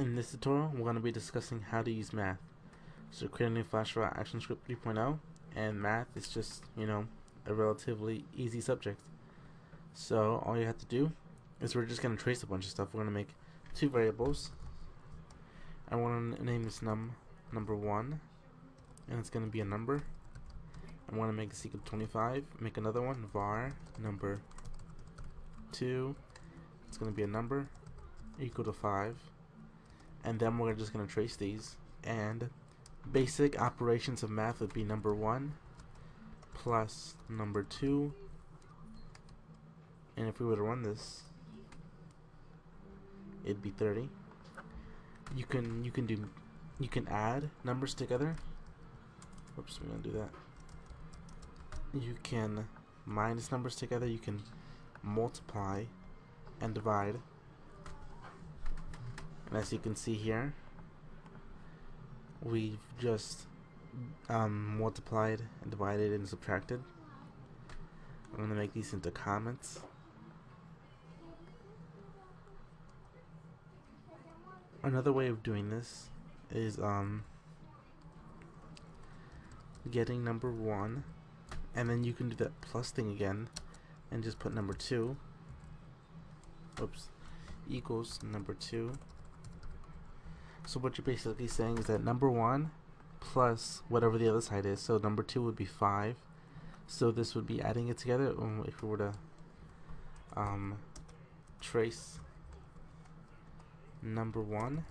In this tutorial, we're going to be discussing how to use math. So create a new flash file, Actionscript 3.0, and math is just, a relatively easy subject. So all you have to do is we're just going to trace a bunch of stuff. We're going to make two variables. I want to name this number 1, and it's going to be a number. I want to make this equal to 25. Make another one, var number 2. It's going to be a number equal to 5. And then we're just going to trace these, and basic operations of math would be number 1 plus number 2, and if we were to run this, it'd be 30. You can add numbers together. Oops, we're gonna do that. You can minus numbers together. You can multiply and divide. And as you can see here, we've just multiplied and divided and subtracted. I'm going to make these into comments. Another way of doing this is getting number 1, and then you can do that plus thing again and just put number 2 equals number 2. So what you're basically saying is that number 1 plus whatever the other side is, so number 2 would be 5, so this would be adding it together. If we were to trace number 1,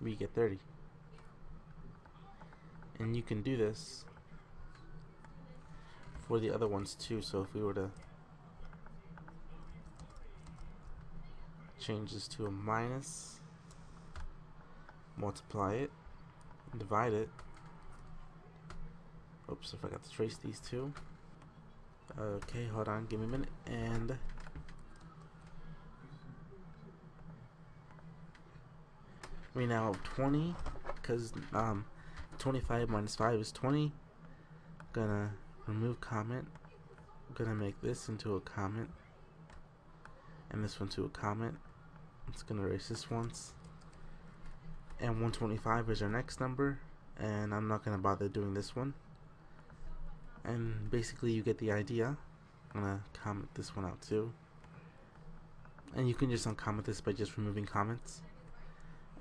we get 30. And you can do this for the other ones too. So if we were to change this to a minus, multiply it, divide it. Oops, I forgot to trace these two. Okay, hold on, give me a minute. And we now have 20, because 25 minus 5 is 20. Gonna remove comment. Gonna make this into a comment, and this one to a comment. It's gonna erase this once. And 125 is our next number, and I'm not gonna bother doing this one. And basically you get the idea. I'm gonna comment this one out too. And you can just uncomment this by just removing comments.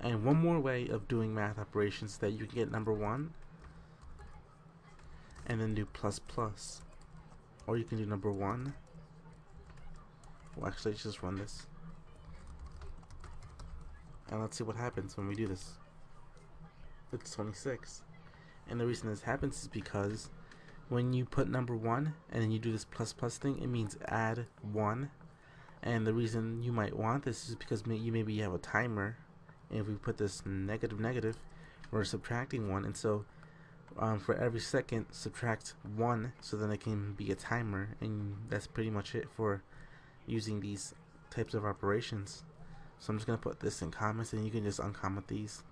And one more way of doing math operations is that you can get number 1 and then do plus plus, or you can do number 1. Well, actually, let's just run this, and let's see what happens when we do this. It's 26, and the reason this happens is because when you put number 1 and then you do this plus plus thing, it means add 1. And the reason you might want this is because maybe you have a timer, and if we put this negative, we're subtracting 1, and so for every second subtract 1, so then it can be a timer. And that's pretty much it for using these types of operations. So I'm just going to put this in comments, and you can just uncomment these.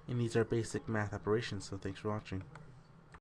And these are basic math operations, so thanks for watching.